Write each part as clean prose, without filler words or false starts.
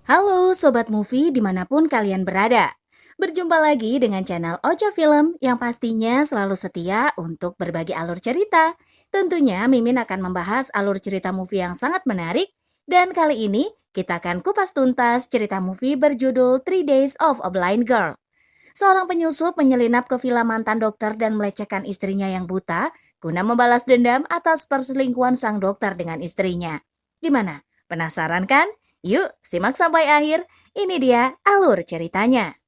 Halo Sobat Movie dimanapun kalian berada. Berjumpa lagi dengan channel Ocha Film yang pastinya selalu setia untuk berbagi alur cerita. Tentunya Mimin akan membahas alur cerita movie yang sangat menarik. Dan kali ini kita akan kupas tuntas cerita movie berjudul Three Days of a Blind Girl. Seorang penyusup menyelinap ke villa mantan dokter dan melecehkan istrinya yang buta guna membalas dendam atas perselingkuhan sang dokter dengan istrinya. Gimana? Penasaran kan? Yuk, simak sampai akhir. Ini dia alur ceritanya.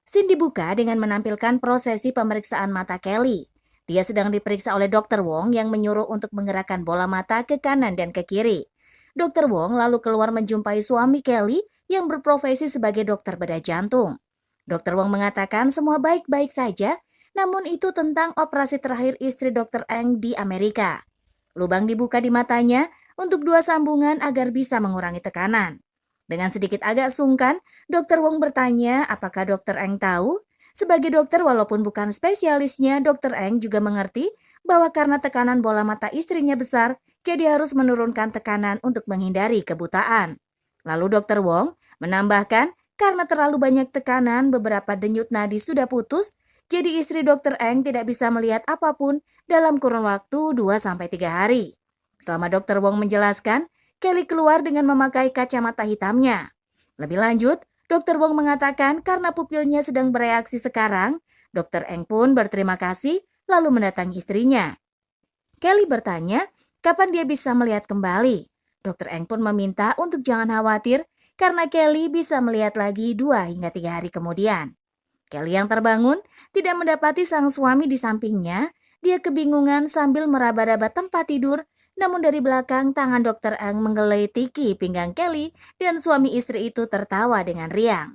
Scene dibuka dengan menampilkan prosesi pemeriksaan mata Kelly. Dia sedang diperiksa oleh Dr. Wong yang menyuruh untuk menggerakkan bola mata ke kanan dan ke kiri. Dr. Wong lalu keluar menjumpai suami Kelly yang berprofesi sebagai dokter bedah jantung. Dr. Wong mengatakan semua baik-baik saja, namun itu tentang operasi terakhir istri Dr. Eng di Amerika. Lubang dibuka di matanya untuk 2 sambungan agar bisa mengurangi tekanan. Dengan sedikit agak sungkan, Dr. Wong bertanya apakah Dr. Eng tahu? Sebagai dokter walaupun bukan spesialisnya, Dr. Eng juga mengerti bahwa karena tekanan bola mata istrinya besar, jadi harus menurunkan tekanan untuk menghindari kebutaan. Lalu Dr. Wong menambahkan karena terlalu banyak tekanan, beberapa denyut nadi sudah putus, jadi istri Dr. Eng tidak bisa melihat apapun dalam kurun waktu 2-3 hari. Selama Dr. Wong menjelaskan, Kelly keluar dengan memakai kacamata hitamnya. Lebih lanjut, Dr. Wong mengatakan karena pupilnya sedang bereaksi sekarang, Dr. Eng pun berterima kasih lalu mendatangi istrinya. Kelly bertanya kapan dia bisa melihat kembali. Dr. Eng pun meminta untuk jangan khawatir karena Kelly bisa melihat lagi 2 hingga 3 hari kemudian. Kelly yang terbangun tidak mendapati sang suami di sampingnya. Dia kebingungan sambil meraba-raba tempat tidur, namun dari belakang tangan Dr. Eng menggelitiki pinggang Kelly dan suami istri itu tertawa dengan riang.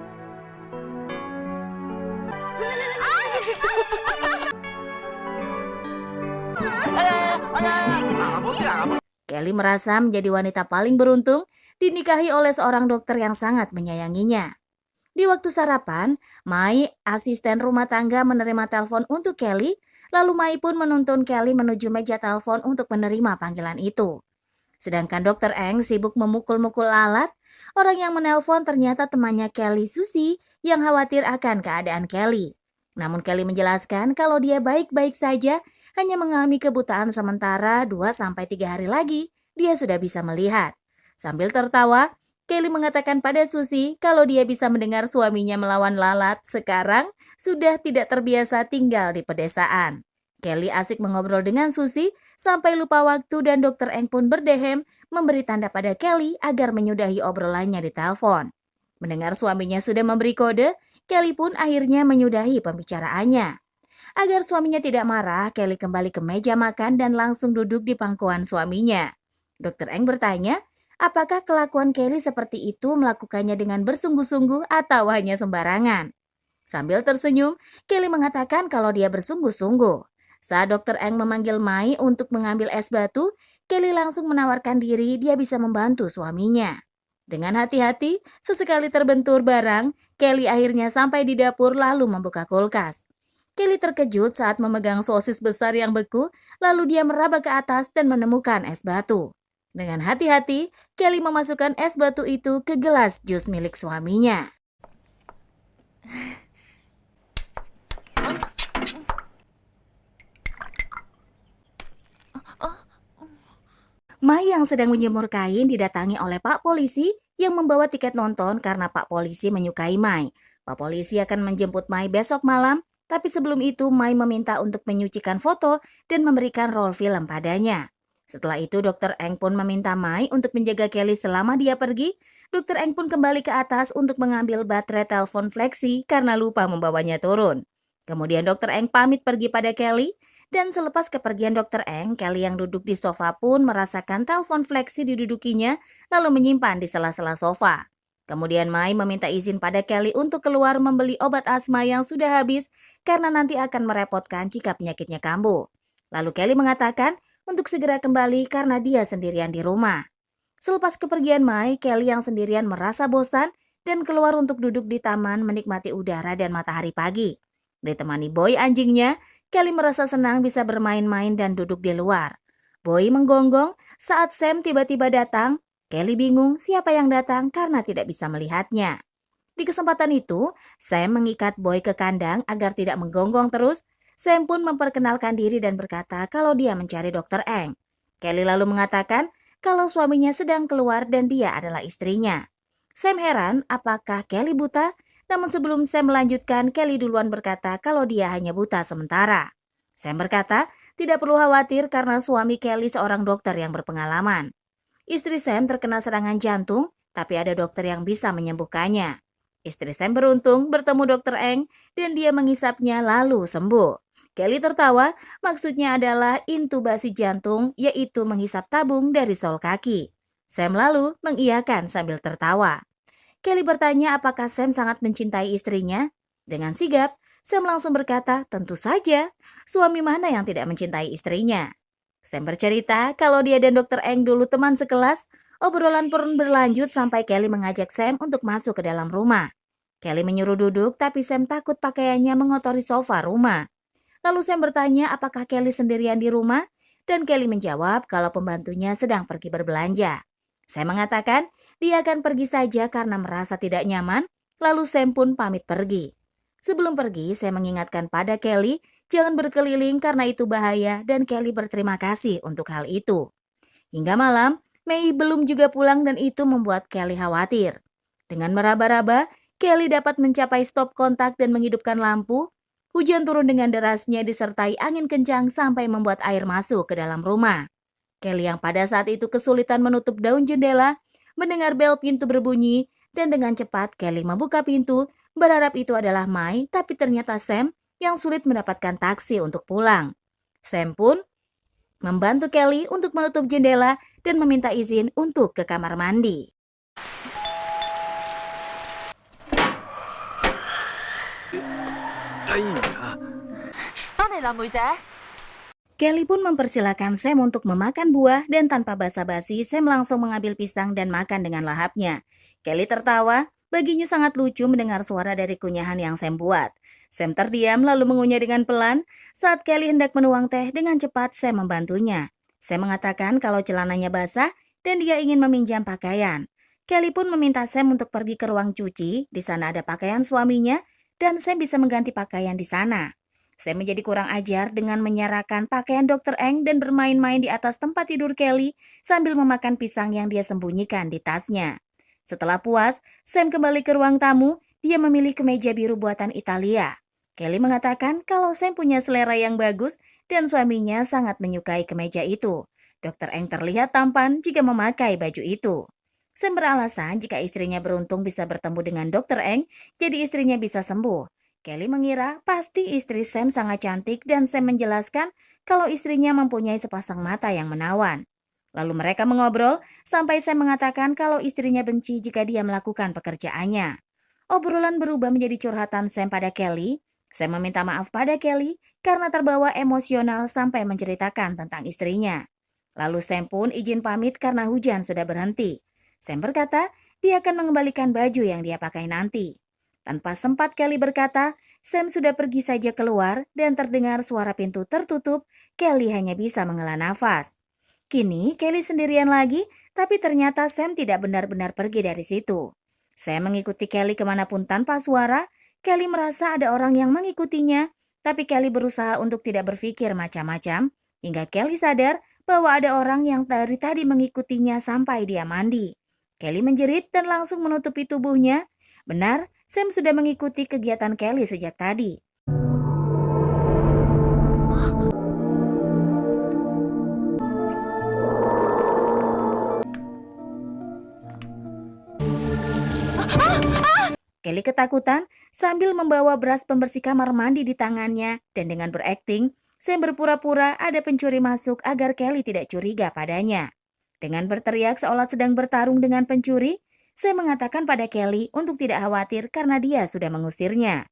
Kelly merasa menjadi wanita paling beruntung dinikahi oleh seorang dokter yang sangat menyayanginya. Di waktu sarapan, Mai, asisten rumah tangga menerima telepon untuk Kelly, lalu Mai pun menuntun Kelly menuju meja telepon untuk menerima panggilan itu. Sedangkan Dr. Eng sibuk memukul-mukul alat, orang yang menelpon ternyata temannya Kelly, Susi, yang khawatir akan keadaan Kelly. Namun Kelly menjelaskan kalau dia baik-baik saja, hanya mengalami kebutaan sementara 2-3 hari lagi, dia sudah bisa melihat. Sambil tertawa, Kelly mengatakan pada Susi kalau dia bisa mendengar suaminya melawan lalat sekarang sudah tidak terbiasa tinggal di pedesaan. Kelly asik mengobrol dengan Susi sampai lupa waktu dan Dr. Eng pun berdehem memberi tanda pada Kelly agar menyudahi obrolannya di telepon. Mendengar suaminya sudah memberi kode, Kelly pun akhirnya menyudahi pembicaraannya. Agar suaminya tidak marah, Kelly kembali ke meja makan dan langsung duduk di pangkuan suaminya. Dr. Eng bertanya, apakah kelakuan Kelly seperti itu melakukannya dengan bersungguh-sungguh atau hanya sembarangan? Sambil tersenyum, Kelly mengatakan kalau dia bersungguh-sungguh. Saat Dr. Eng memanggil Mai untuk mengambil es batu, Kelly langsung menawarkan diri dia bisa membantu suaminya. Dengan hati-hati, sesekali terbentur barang, Kelly akhirnya sampai di dapur lalu membuka kulkas. Kelly terkejut saat memegang sosis besar yang beku, lalu dia meraba ke atas dan menemukan es batu. Dengan hati-hati, Kelly memasukkan es batu itu ke gelas jus milik suaminya. Mai yang sedang menjemur kain didatangi oleh Pak Polisi yang membawa tiket nonton karena Pak Polisi menyukai Mai. Pak Polisi akan menjemput Mai besok malam, tapi sebelum itu Mai meminta untuk menyucikan foto dan memberikan roll film padanya. Setelah itu Dr. Eng pun meminta Mai untuk menjaga Kelly selama dia pergi. Dr. Eng pun kembali ke atas untuk mengambil baterai telepon fleksi karena lupa membawanya turun. Kemudian Dr. Eng pamit pergi pada Kelly, dan selepas kepergian Dr. Eng, Kelly yang duduk di sofa pun merasakan telepon fleksi didudukinya lalu menyimpan di sela-sela sofa. Kemudian Mai meminta izin pada Kelly untuk keluar membeli obat asma yang sudah habis karena nanti akan merepotkan jika penyakitnya kambuh. Lalu Kelly mengatakan untuk segera kembali karena dia sendirian di rumah. Selepas kepergian Mai, Kelly yang sendirian merasa bosan dan keluar untuk duduk di taman menikmati udara dan matahari pagi. Ditemani Boy anjingnya, Kelly merasa senang bisa bermain-main dan duduk di luar. Boy menggonggong saat Sam tiba-tiba datang. Kelly bingung siapa yang datang karena tidak bisa melihatnya. Di kesempatan itu, Sam mengikat Boy ke kandang agar tidak menggonggong terus. Sam pun memperkenalkan diri dan berkata kalau dia mencari Dr. Eng. Kelly lalu mengatakan kalau suaminya sedang keluar dan dia adalah istrinya. Sam heran apakah Kelly buta, namun sebelum Sam melanjutkan, Kelly duluan berkata kalau dia hanya buta sementara. Sam berkata tidak perlu khawatir karena suami Kelly seorang dokter yang berpengalaman. Istri Sam terkena serangan jantung, tapi ada dokter yang bisa menyembuhkannya. Istri Sam beruntung bertemu Dr. Eng dan dia mengisapnya lalu sembuh. Kelly tertawa, maksudnya adalah intubasi jantung, yaitu menghisap tabung dari sol kaki. Sam lalu mengiyakan sambil tertawa. Kelly bertanya apakah Sam sangat mencintai istrinya. Dengan sigap, Sam langsung berkata, tentu saja, suami mana yang tidak mencintai istrinya. Sam bercerita kalau dia dan Dr. Eng dulu teman sekelas. Obrolan pun berlanjut sampai Kelly mengajak Sam untuk masuk ke dalam rumah. Kelly menyuruh duduk, tapi Sam takut pakaiannya mengotori sofa rumah. Lalu Sam bertanya apakah Kelly sendirian di rumah, dan Kelly menjawab kalau pembantunya sedang pergi berbelanja. Sam mengatakan dia akan pergi saja karena merasa tidak nyaman, lalu Sam pun pamit pergi. Sebelum pergi, saya mengingatkan pada Kelly jangan berkeliling karena itu bahaya dan Kelly berterima kasih untuk hal itu. Hingga malam, Mei belum juga pulang dan itu membuat Kelly khawatir. Dengan meraba-raba, Kelly dapat mencapai stop kontak dan menghidupkan lampu. Hujan turun dengan derasnya disertai angin kencang sampai membuat air masuk ke dalam rumah. Kelly yang pada saat itu kesulitan menutup daun jendela, mendengar bel pintu berbunyi, dan dengan cepat Kelly membuka pintu, berharap itu adalah Mai, tapi ternyata Sam yang sulit mendapatkan taksi untuk pulang. Sam pun membantu Kelly untuk menutup jendela dan meminta izin untuk ke kamar mandi. Kelly pun mempersilahkan Sam untuk memakan buah dan tanpa basa-basi Sam langsung mengambil pisang dan makan dengan lahapnya. Kelly tertawa, baginya sangat lucu mendengar suara dari kunyahan yang Sam buat. Sam terdiam lalu mengunyah dengan pelan. Saat Kelly hendak menuang teh, dengan cepat Sam membantunya. Sam mengatakan kalau celananya basah dan dia ingin meminjam pakaian. Kelly pun meminta Sam untuk pergi ke ruang cuci, di sana ada pakaian suaminya dan Sam bisa mengganti pakaian di sana. Sam menjadi kurang ajar dengan menyerahkan pakaian Dr. Eng dan bermain-main di atas tempat tidur Kelly sambil memakan pisang yang dia sembunyikan di tasnya. Setelah puas, Sam kembali ke ruang tamu, dia memilih kemeja biru buatan Italia. Kelly mengatakan kalau Sam punya selera yang bagus dan suaminya sangat menyukai kemeja itu. Dr. Eng terlihat tampan jika memakai baju itu. Sam beralasan jika istrinya beruntung bisa bertemu dengan Dr. Eng, jadi istrinya bisa sembuh. Kelly mengira pasti istri Sam sangat cantik dan Sam menjelaskan kalau istrinya mempunyai sepasang mata yang menawan. Lalu mereka mengobrol sampai Sam mengatakan kalau istrinya benci jika dia melakukan pekerjaannya. Obrolan berubah menjadi curhatan Sam pada Kelly. Sam meminta maaf pada Kelly karena terbawa emosional sampai menceritakan tentang istrinya. Lalu Sam pun izin pamit karena hujan sudah berhenti. Sam berkata dia akan mengembalikan baju yang dia pakai nanti. Tanpa sempat Kelly berkata, Sam sudah pergi saja keluar dan terdengar suara pintu tertutup. Kelly hanya bisa menghela nafas. Kini Kelly sendirian lagi, tapi ternyata Sam tidak benar-benar pergi dari situ. Sam mengikuti Kelly kemanapun tanpa suara. Kelly merasa ada orang yang mengikutinya, tapi Kelly berusaha untuk tidak berpikir macam-macam, hingga Kelly sadar bahwa ada orang yang dari tadi mengikutinya sampai dia mandi. Kelly menjerit dan langsung menutupi tubuhnya. Benar, Sam sudah mengikuti kegiatan Kelly sejak tadi. Kelly ketakutan sambil membawa beras pembersih kamar mandi di tangannya dan dengan berakting, Sam berpura-pura ada pencuri masuk agar Kelly tidak curiga padanya. Dengan berteriak seolah sedang bertarung dengan pencuri, Sam mengatakan pada Kelly untuk tidak khawatir karena dia sudah mengusirnya.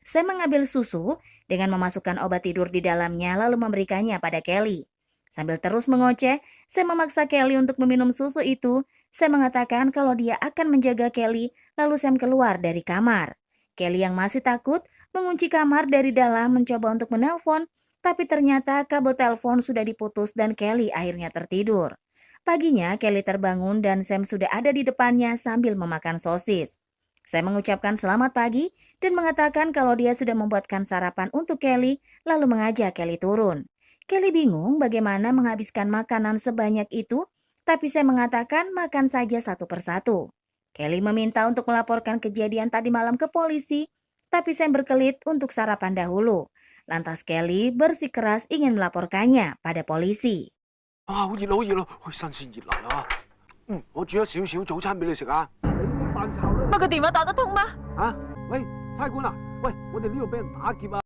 Sam mengambil susu dengan memasukkan obat tidur di dalamnya lalu memberikannya pada Kelly. Sambil terus mengoceh, Sam memaksa Kelly untuk meminum susu itu. Sam mengatakan kalau dia akan menjaga Kelly, lalu Sam keluar dari kamar. Kelly yang masih takut mengunci kamar dari dalam mencoba untuk menelpon, tapi ternyata kabel telepon sudah diputus dan Kelly akhirnya tertidur. Paginya, Kelly terbangun dan Sam sudah ada di depannya sambil memakan sosis. Sam mengucapkan selamat pagi dan mengatakan kalau dia sudah membuatkan sarapan untuk Kelly, lalu mengajak Kelly turun. Kelly bingung bagaimana menghabiskan makanan sebanyak itu, tapi Sam mengatakan makan saja satu persatu. Kelly meminta untuk melaporkan kejadian tadi malam ke polisi, tapi Sam berkelit untuk sarapan dahulu. Lantas Kelly bersikeras ingin melaporkannya pada polisi. 啊，好熱啦，好熱啦，去新鮮熱辣啦！我煮咗少少早餐俾你食啊！你點辦時候咧？乜個電話打得通嗎？喂，差館啊，喂，我哋呢度俾人打劫啊！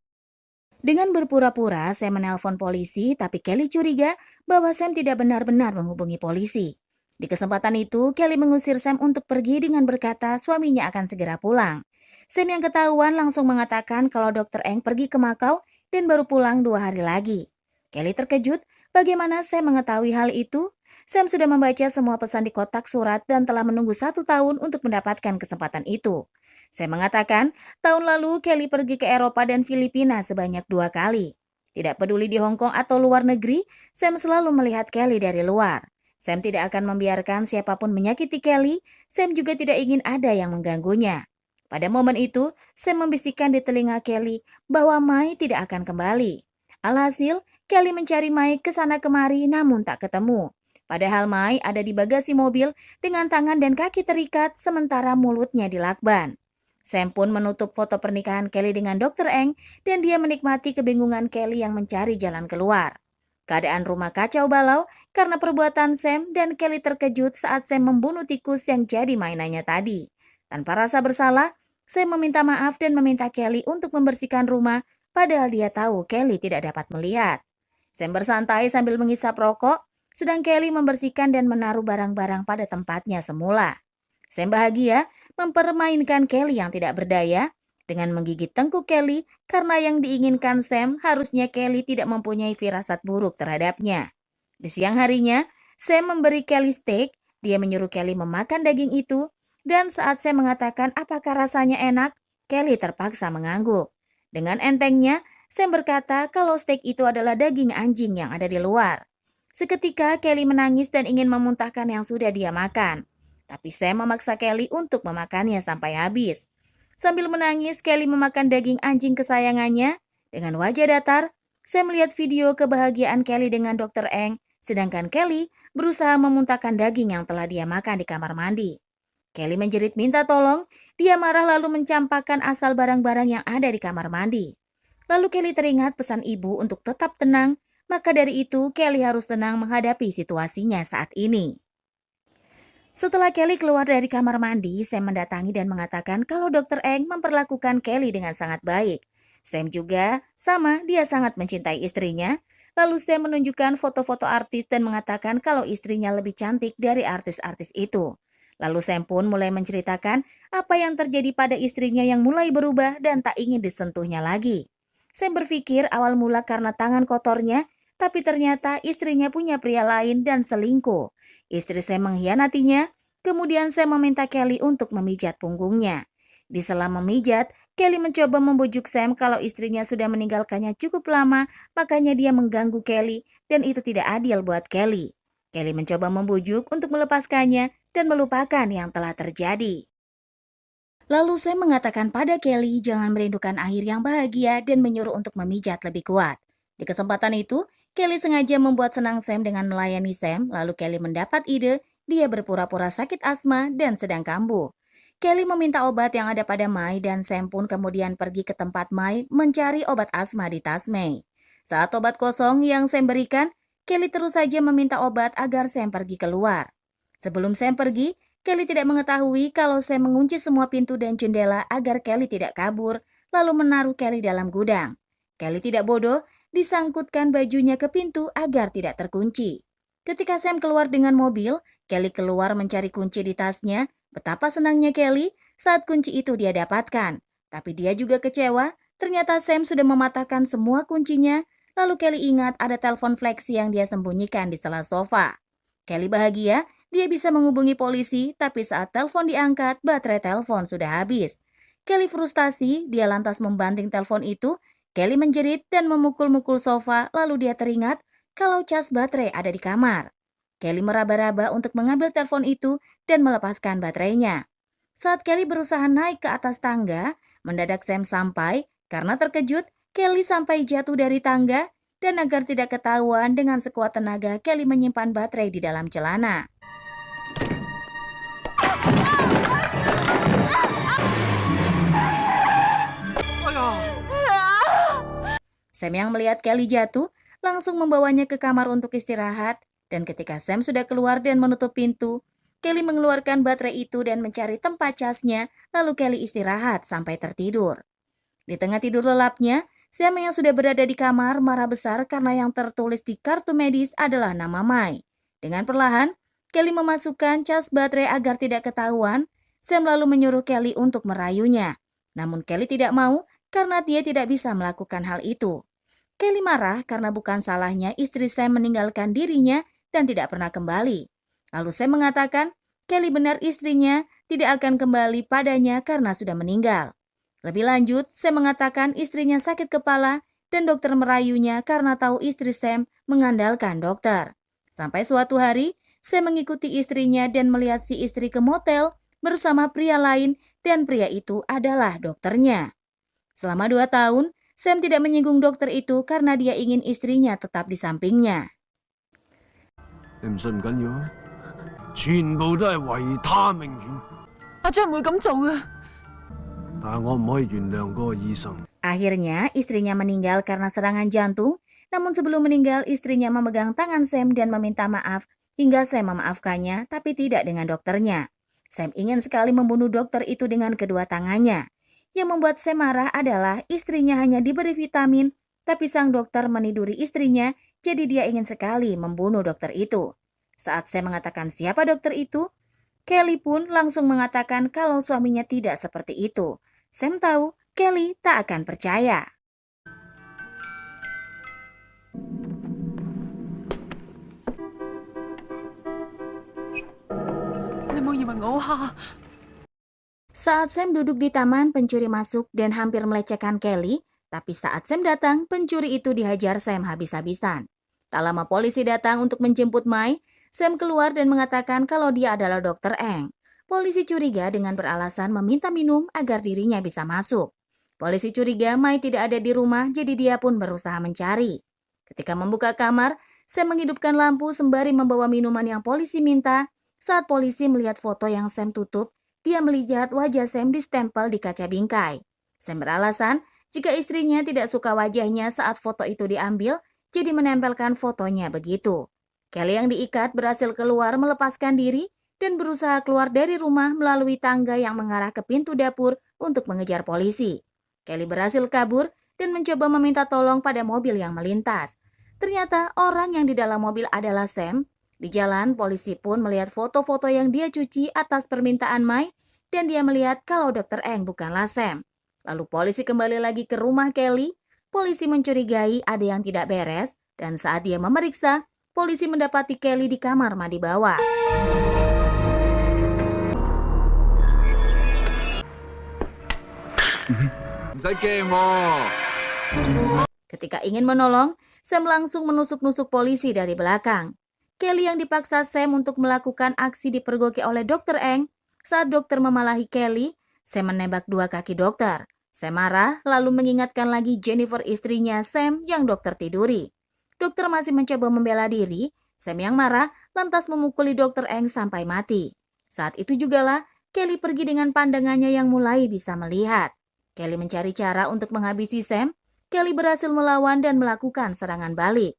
Dengan berpura-pura, Sam menelpon polisi, tapi Kelly curiga bahwa Sam tidak benar-benar menghubungi polisi. Di kesempatan itu, Kelly mengusir Sam untuk pergi dengan berkata suaminya akan segera pulang. Sam yang ketahuan langsung mengatakan kalau Dr. Eng pergi ke Makau dan baru pulang 2 hari lagi. Kelly terkejut bagaimana Sam mengetahui hal itu. Sam sudah membaca semua pesan di kotak surat dan telah menunggu 1 tahun untuk mendapatkan kesempatan itu. Sam mengatakan tahun lalu Kelly pergi ke Eropa dan Filipina sebanyak 2 kali. Tidak peduli di Hong Kong atau luar negeri, Sam selalu melihat Kelly dari luar. Sam tidak akan membiarkan siapapun menyakiti Kelly, Sam juga tidak ingin ada yang mengganggunya. Pada momen itu, Sam membisikkan di telinga Kelly bahwa Mai tidak akan kembali. Alhasil, Kelly mencari Mai ke sana kemari namun tak ketemu. Padahal Mai ada di bagasi mobil dengan tangan dan kaki terikat sementara mulutnya dilakban. Sam pun menutup foto pernikahan Kelly dengan Dr. Eng dan dia menikmati kebingungan Kelly yang mencari jalan keluar. Keadaan rumah kacau balau karena perbuatan Sam dan Kelly terkejut saat Sam membunuh tikus yang jadi mainannya tadi. Tanpa rasa bersalah, Sam meminta maaf dan meminta Kelly untuk membersihkan rumah padahal dia tahu Kelly tidak dapat melihat. Sam bersantai sambil menghisap rokok, sedang Kelly membersihkan dan menaruh barang-barang pada tempatnya semula. Sam bahagia mempermainkan Kelly yang tidak berdaya dengan menggigit tengkuk Kelly karena yang diinginkan Sam harusnya Kelly tidak mempunyai firasat buruk terhadapnya. Di siang harinya, Sam memberi Kelly steak, dia menyuruh Kelly memakan daging itu, dan saat Sam mengatakan apakah rasanya enak, Kelly terpaksa mengangguk. Dengan entengnya, Sam berkata kalau steak itu adalah daging anjing yang ada di luar. Seketika Kelly menangis dan ingin memuntahkan yang sudah dia makan. Tapi Sam memaksa Kelly untuk memakannya sampai habis. Sambil menangis, Kelly memakan daging anjing kesayangannya. Dengan wajah datar, Sam melihat video kebahagiaan Kelly dengan Dr. Eng, sedangkan Kelly berusaha memuntahkan daging yang telah dia makan di kamar mandi. Kelly menjerit minta tolong, dia marah lalu mencampakkan asal barang-barang yang ada di kamar mandi. Lalu Kelly teringat pesan ibu untuk tetap tenang, maka dari itu Kelly harus tenang menghadapi situasinya saat ini. Setelah Kelly keluar dari kamar mandi, Sam mendatangi dan mengatakan kalau Dr. Eng memperlakukan Kelly dengan sangat baik. Sam juga sama, dia sangat mencintai istrinya. Lalu Sam menunjukkan foto-foto artis dan mengatakan kalau istrinya lebih cantik dari artis-artis itu. Lalu Sam pun mulai menceritakan apa yang terjadi pada istrinya yang mulai berubah dan tak ingin disentuhnya lagi. Sam berpikir awal mula karena tangan kotornya, tapi ternyata istrinya punya pria lain dan selingkuh. Istri Sam mengkhianatinya, kemudian Sam meminta Kelly untuk memijat punggungnya. Di sela memijat, Kelly mencoba membujuk Sam kalau istrinya sudah meninggalkannya cukup lama, makanya dia mengganggu Kelly dan itu tidak adil buat Kelly. Kelly mencoba membujuk untuk melepaskannya dan melupakan yang telah terjadi. Lalu Sam mengatakan pada Kelly jangan merindukan akhir yang bahagia dan menyuruh untuk memijat lebih kuat. Di kesempatan itu, Kelly sengaja membuat senang Sam dengan melayani Sam, lalu Kelly mendapat ide, dia berpura-pura sakit asma dan sedang kambuh. Kelly meminta obat yang ada pada Mai dan Sam pun kemudian pergi ke tempat Mai mencari obat asma di tas Mai. Saat obat kosong yang Sam berikan, Kelly terus saja meminta obat agar Sam pergi keluar. Sebelum Sam pergi, Kelly tidak mengetahui kalau Sam mengunci semua pintu dan jendela agar Kelly tidak kabur, lalu menaruh Kelly dalam gudang. Kelly tidak bodoh, disangkutkan bajunya ke pintu agar tidak terkunci. Ketika Sam keluar dengan mobil, Kelly keluar mencari kunci di tasnya. Betapa senangnya Kelly saat kunci itu dia dapatkan. Tapi dia juga kecewa, ternyata Sam sudah mematahkan semua kuncinya. Lalu Kelly ingat ada telepon fleksi yang dia sembunyikan di sela sofa. Kelly bahagia, dia bisa menghubungi polisi, tapi saat telepon diangkat, baterai telepon sudah habis. Kelly frustasi, dia lantas membanting telepon itu. Kelly menjerit dan memukul-mukul sofa, lalu dia teringat kalau cas baterai ada di kamar. Kelly meraba-raba untuk mengambil telepon itu dan melepaskan baterainya. Saat Kelly berusaha naik ke atas tangga, mendadak Sam sampai. Karena terkejut, Kelly sampai jatuh dari tangga dan agar tidak ketahuan dengan sekuat tenaga, Kelly menyimpan baterai di dalam celana. Sam yang melihat Kelly jatuh, langsung membawanya ke kamar untuk istirahat. Dan ketika Sam sudah keluar dan menutup pintu, Kelly mengeluarkan baterai itu dan mencari tempat casnya, lalu Kelly istirahat sampai tertidur. Di tengah tidur lelapnya, Sam yang sudah berada di kamar marah besar karena yang tertulis di kartu medis adalah nama Mai. Dengan perlahan, Kelly memasukkan cas baterai agar tidak ketahuan. Sam lalu menyuruh Kelly untuk merayunya. Namun Kelly tidak mau karena dia tidak bisa melakukan hal itu. Kelly marah karena bukan salahnya istri Sam meninggalkan dirinya dan tidak pernah kembali. Lalu Sam mengatakan Kelly benar istrinya tidak akan kembali padanya karena sudah meninggal. Lebih lanjut, Sam mengatakan istrinya sakit kepala dan dokter merayunya karena tahu istri Sam mengandalkan dokter. Sampai suatu hari, Sam mengikuti istrinya dan melihat si istri ke motel bersama pria lain dan pria itu adalah dokternya. Selama 2 tahun, Sam tidak menyinggung dokter itu karena dia ingin istrinya tetap di sampingnya. 你唔信唔緊要啊，全部都係維他命丸，阿張唔會咁做嘅。但係我唔可以原諒嗰個醫生。 Akhirnya, istrinya meninggal karena serangan jantung. Namun sebelum meninggal, istrinya memegang tangan Sam dan meminta maaf hingga Sam memaafkannya, tapi tidak dengan dokternya. Sam ingin sekali membunuh dokter itu dengan kedua tangannya. Yang membuat Sam marah adalah istrinya hanya diberi vitamin, tapi sang dokter meniduri istrinya, jadi dia ingin sekali membunuh dokter itu. Saat Sam mengatakan siapa dokter itu, Kelly pun langsung mengatakan kalau suaminya tidak seperti itu. Sam tahu Kelly tak akan percaya.你冇以為我好蝦？ Saat Sam duduk di taman, pencuri masuk dan hampir melecehkan Kelly. Tapi saat Sam datang, pencuri itu dihajar Sam habis-habisan. Tak lama polisi datang untuk menjemput Mai. Sam keluar dan mengatakan kalau dia adalah Dr. Eng. Polisi curiga dengan beralasan meminta minum agar dirinya bisa masuk. Polisi curiga Mai tidak ada di rumah, jadi dia pun berusaha mencari. Ketika membuka kamar, Sam menghidupkan lampu sembari membawa minuman yang polisi minta. Saat polisi melihat foto yang Sam tutup, dia melihat wajah Sam distempel di kaca bingkai. Sam beralasan jika istrinya tidak suka wajahnya saat foto itu diambil, jadi menempelkan fotonya begitu. Kelly yang diikat berhasil keluar melepaskan diri dan berusaha keluar dari rumah melalui tangga yang mengarah ke pintu dapur untuk mengejar polisi. Kelly berhasil kabur dan mencoba meminta tolong pada mobil yang melintas. Ternyata orang yang di dalam mobil adalah Sam. Di jalan, polisi pun melihat foto-foto yang dia cuci atas permintaan Mai dan dia melihat kalau Dr. Eng bukanlah Sam. Lalu polisi kembali lagi ke rumah Kelly. Polisi mencurigai ada yang tidak beres dan saat dia memeriksa, polisi mendapati Kelly di kamar mandi bawah. Ketika ingin menolong, Sam langsung menusuk-nusuk polisi dari belakang. Kelly yang dipaksa Sam untuk melakukan aksi dipergoki oleh Dr. Eng. Saat dokter memalahi Kelly, Sam menembak 2 kaki dokter. Sam marah lalu mengingatkan lagi Jennifer istrinya Sam yang dokter tiduri. Dokter masih mencoba membela diri. Sam yang marah lantas memukuli Dr. Eng sampai mati. Saat itu jugalah Kelly pergi dengan pandangannya yang mulai bisa melihat. Kelly mencari cara untuk menghabisi Sam. Kelly berhasil melawan dan melakukan serangan balik.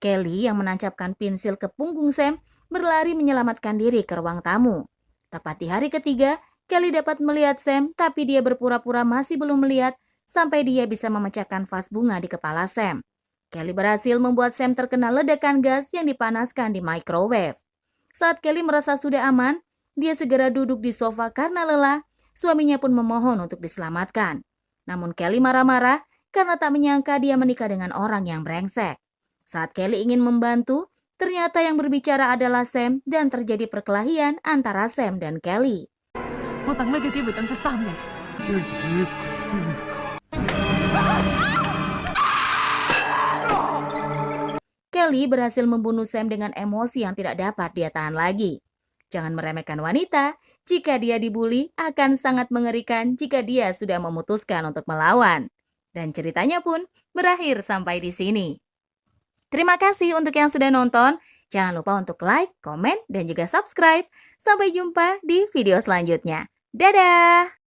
Kelly yang menancapkan pensil ke punggung Sam berlari menyelamatkan diri ke ruang tamu. Tepat di hari ketiga, Kelly dapat melihat Sam tapi dia berpura-pura masih belum melihat sampai dia bisa memecahkan vas bunga di kepala Sam. Kelly berhasil membuat Sam terkena ledakan gas yang dipanaskan di microwave. Saat Kelly merasa sudah aman, dia segera duduk di sofa karena lelah. Suaminya pun memohon untuk diselamatkan. Namun Kelly marah-marah karena tak menyangka dia menikah dengan orang yang brengsek. Saat Kelly ingin membantu, ternyata yang berbicara adalah Sam dan terjadi perkelahian antara Sam dan Kelly. 我等呢個機會等咗3日， Kelly berhasil membunuh Sam dengan emosi yang tidak dapat dia tahan lagi. Jangan meremehkan wanita, jika dia dibully akan sangat mengerikan jika dia sudah memutuskan untuk melawan. Dan ceritanya pun berakhir sampai di sini. Terima kasih untuk yang sudah nonton. Jangan lupa untuk like, komen, dan juga subscribe. Sampai jumpa di video selanjutnya. Dadah!